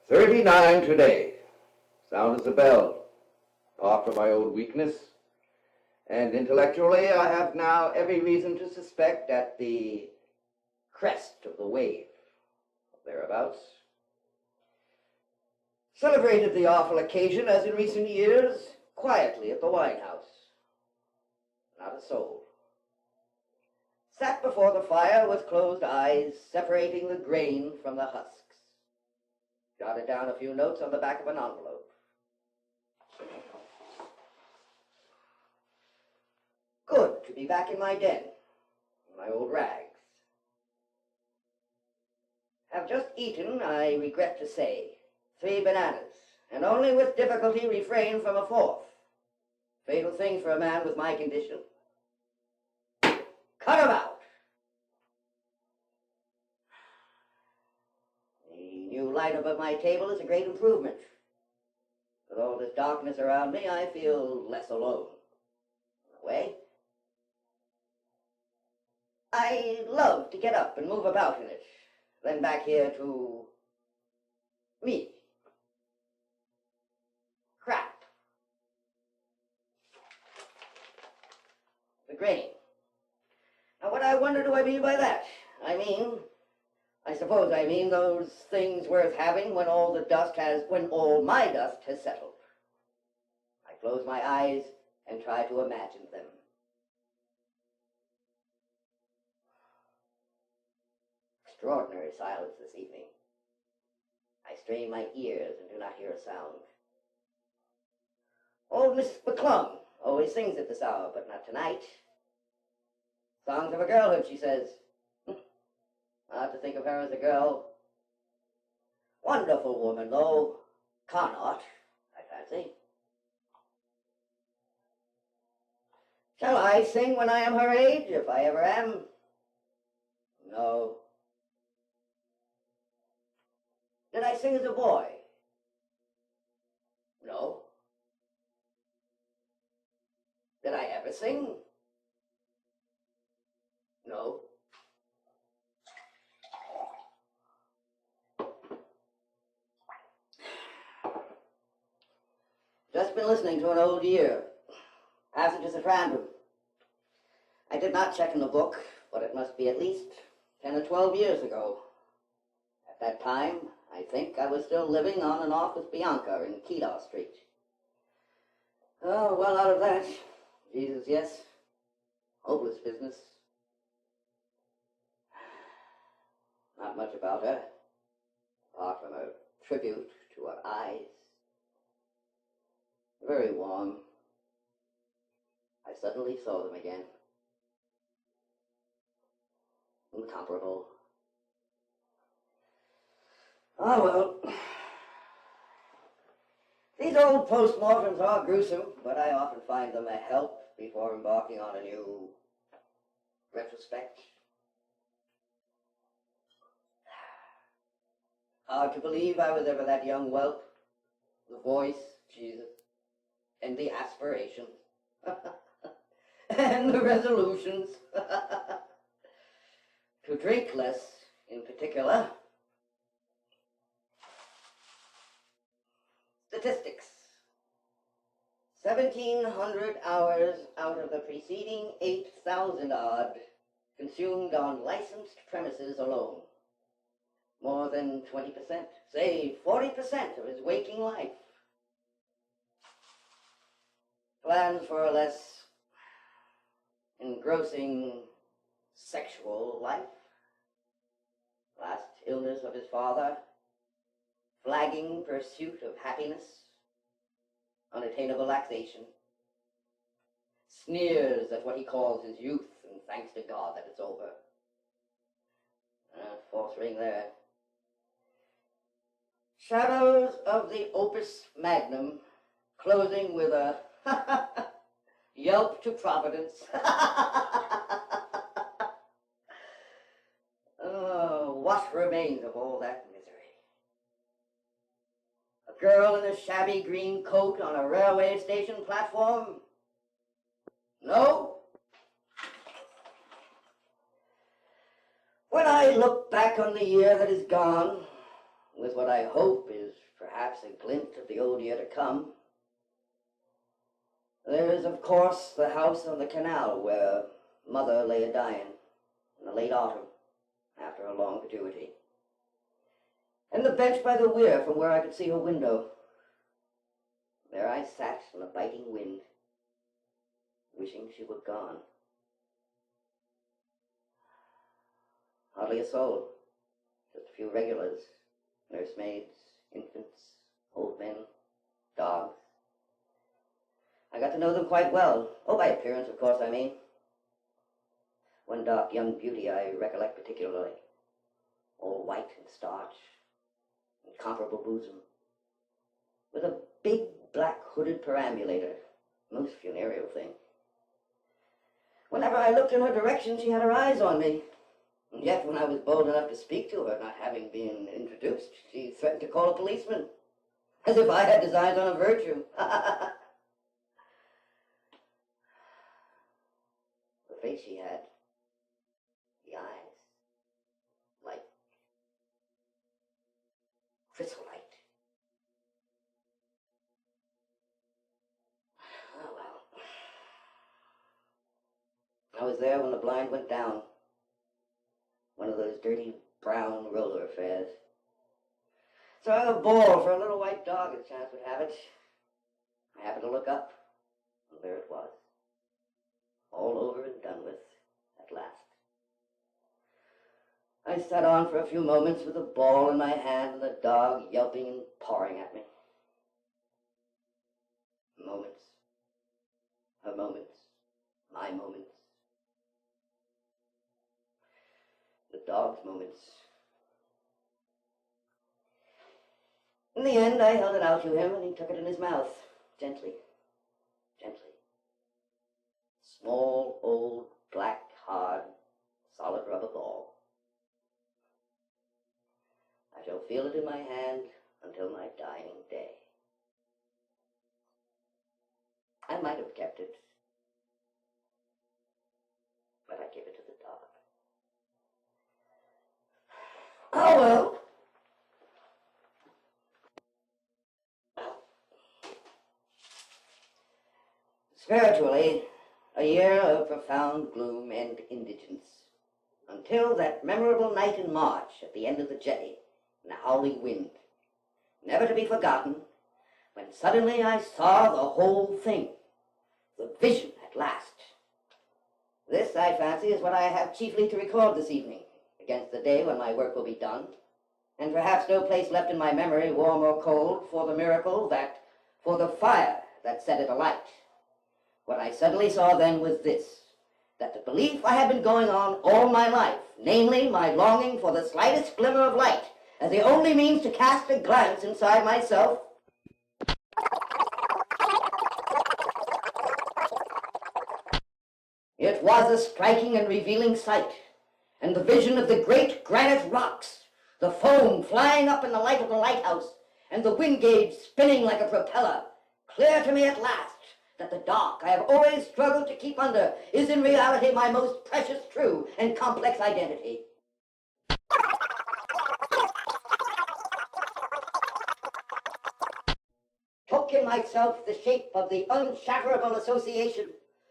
39 today. Sound as a bell. Apart from my old weakness. And intellectually, I have now every reason to suspect at the crest of the wave, thereabouts. Celebrated the awful occasion, as in recent years, quietly at the wine house. Not a soul. Sat before the fire with closed eyes, separating the grain from the husks. Jotted down a few notes on the back of an envelope. Good to be back in my den, in my old rags. Have just eaten, I regret to say, 3 bananas, and only with difficulty refrained from a 4th. Fatal thing for a man with my condition. Cut 'em out! The new light above my table is a great improvement. With all this darkness around me, I feel less alone. In a way. I love to get up and move about in it, then back here to me. Krapp. The grain. Now what I wonder do I mean by that? I suppose I mean those things worth having when all my dust has settled. I close my eyes and try to imagine them. Extraordinary silence this evening. I strain my ears and do not hear a sound. Old Mrs. McClung always sings at this hour, but not tonight. Songs of a girlhood, she says. Hard to think of her as a girl. Wonderful woman, though. Carnot, I fancy. Shall I sing when I am her age, if I ever am? No. Did I sing as a boy? No. Did I ever sing? No. Just been listening to an old year. Passages at random. I did not check in the book, but it must be at least 10 or 12 years ago. At that time, I think I was still living on and off with Bianca in Kedar Street. Oh, well, out of that. Jesus, yes. Hopeless business. Not much about her, apart from a tribute to her eyes. Very warm. I suddenly saw them again. Incomparable. Ah, well. These old postmortems are gruesome, but I often find them a help before embarking on a new retrospect. Hard to believe I was ever that young whelp. The voice, Jesus, and the aspirations, and the resolutions. To drink less, in particular. Statistics. 1,700 hours out of the preceding 8,000 odd consumed on licensed premises alone. More than 20%, say 40% of his waking life. Plans for a less engrossing sexual life. Last illness of his father. Flagging pursuit of happiness. Unattainable laxation. Sneers at what he calls his youth, and thanks to God that it's over. Fourth ring there. Shadows of the opus magnum, closing with a yelp to Providence. Oh, what remains of all that misery? A girl in a shabby green coat on a railway station platform? No? When I look back on the year that is gone, with what I hope is perhaps a glint of the old year to come. There is, of course, the house on the canal where Mother lay a-dying in the late autumn after a long fatuity, and the bench by the weir from where I could see her window. There I sat in the biting wind, wishing she were gone. Hardly a soul, just a few regulars, nursemaids, infants, old men, dogs. I got to know them quite well. Oh, by appearance, of course, I mean. One dark young beauty I recollect particularly, all white and starch, incomparable bosom, with a big black hooded perambulator, most funereal thing. Whenever I looked in her direction, she had her eyes on me. And yet, when I was bold enough to speak to her, not having been introduced, she threatened to call a policeman, as if I had designs on a virtue. The face she had, the eyes, like chrysolite. Oh, well. I was there when the blind went down. One of those dirty brown roller affairs. Throwing a ball for a little white dog, as chance would have it. I happened to look up, and there it was. All over and done with, at last. I sat on for a few moments with the ball in my hand and the dog yelping and pawing at me. Moments. Her moments. My moments. The dog's moments. In the end, I held it out to him, and he took it in his mouth, gently, gently. Small, old, black, hard, solid rubber ball. I shall feel it in my hand until my dying day. I might have kept it, but I gave it to the dog. Oh, well. Spiritually, a year of profound gloom and indigence, until that memorable night in March at the end of the jetty, in a howling wind, never to be forgotten, when suddenly I saw the whole thing, the vision at last. This, I fancy, is what I have chiefly to record this evening, against the day when my work will be done, and perhaps no place left in my memory, warm or cold, for the miracle for the fire that set it alight. What I suddenly saw then was this, that the belief I had been going on all my life, namely my longing for the slightest glimmer of light, as the only means to cast a glance inside myself, it was a striking and revealing sight, and the vision of the great granite rocks, the foam flying up in the light of the lighthouse, and the wind gauge spinning like a propeller, clear to me at last that the dark I have always struggled to keep under is in reality my most precious, true, and complex identity. Took in myself the shape of the unshatterable association,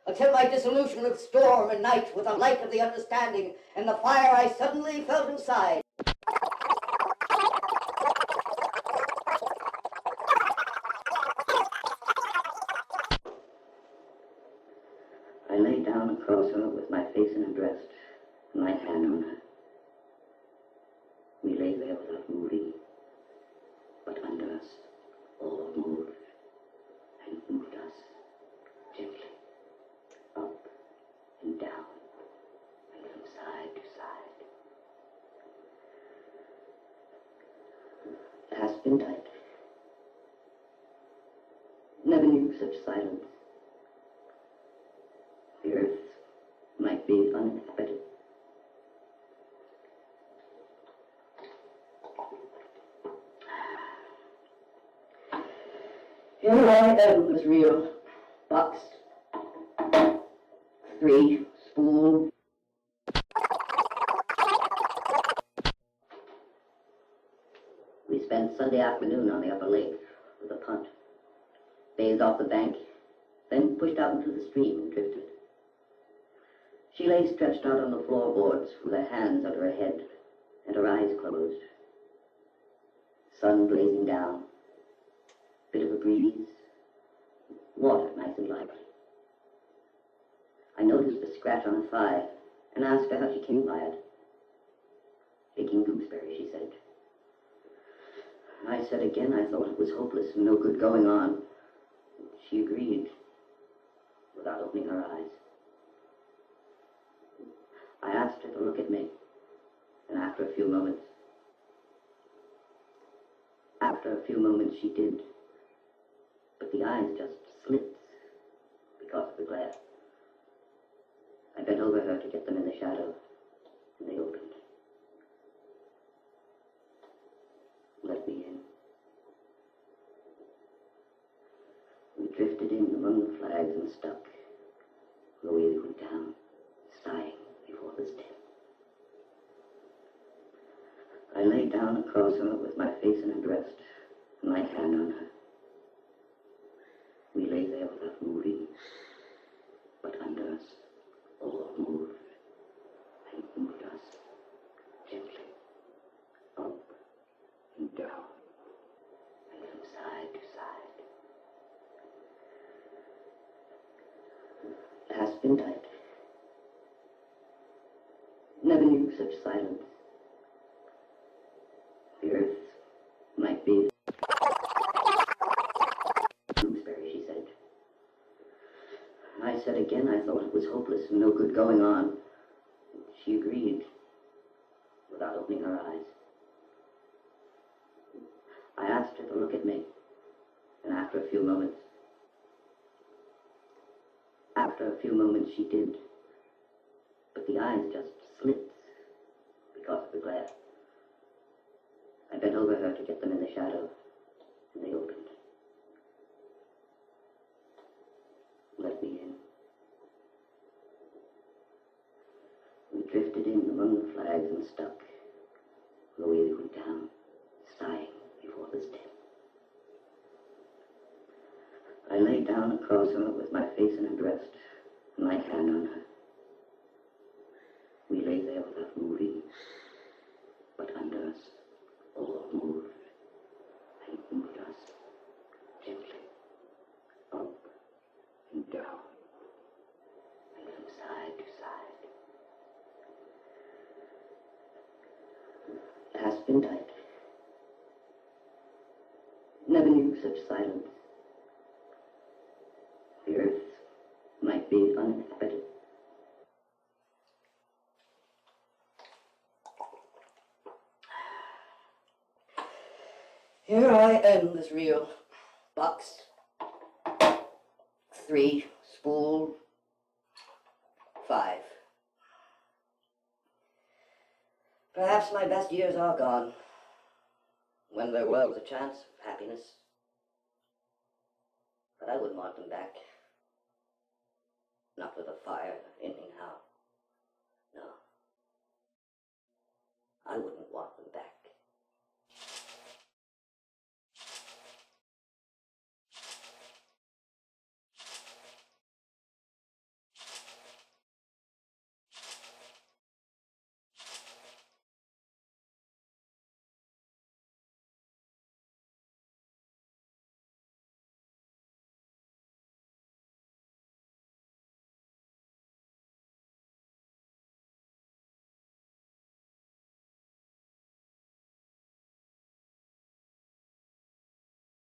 until my dissolution of storm and night with the light of the understanding and the fire I suddenly felt inside. I lay down across her with my face in her breast and my hand on her. We lay there without moving, but under us all moved, and moved us gently, up and down, and from side to side. Past midnight. Never knew such silence. The earth might be uninhabited. Here I am was real. Box 3, Spool. We Sunday afternoon on the upper lake with a punt. Bathed off the bank, then pushed out into the stream and drifted. She lay stretched out on the floorboards with her hands under her head and her eyes closed. Sun blazing down, bit of a breeze, water nice and lively. I noticed a scratch on her thigh and asked her how she came by it. Picking gooseberry, she said. I said again I thought it was hopeless and no good going on. She agreed, without opening her eyes. I asked her to look at me, and after a few moments she did. But the eyes just slits because of the glare. I bent over her to get them in the shadow, and they opened. Let me in. We drifted in among the flags and stuck. The way we went down, sighing before the step. I lay down across her with my face in her breast and my hand on her. We lay there without moving, but under us, all moved, and moved us gently, up and down, and from side to side. Aspen tight. Never knew such silence. The earth might be gooseberry, she said. I said again I thought it was hopeless and no good going on. She agreed, without opening her eyes. I asked her to look at me, and after a few moments she did. But the eyes just slits because of the glare. I bent over her to get them in the shadow, and they opened. Let me in. We drifted in among the flags and stuck. The way we went down, sighing before the step. I lay down across her with my face in her breast and my hand on her. We lay there without moving, but under us, all moved, and moved us gently, up and down, and from side to side. Aspen tight. Never knew such silence. The earth might be uninhabited. Here I end this reel. Box 3, spool 5. Perhaps my best years are gone, when there was a chance of happiness. But I wouldn't want them back. Not with a fire, anyhow.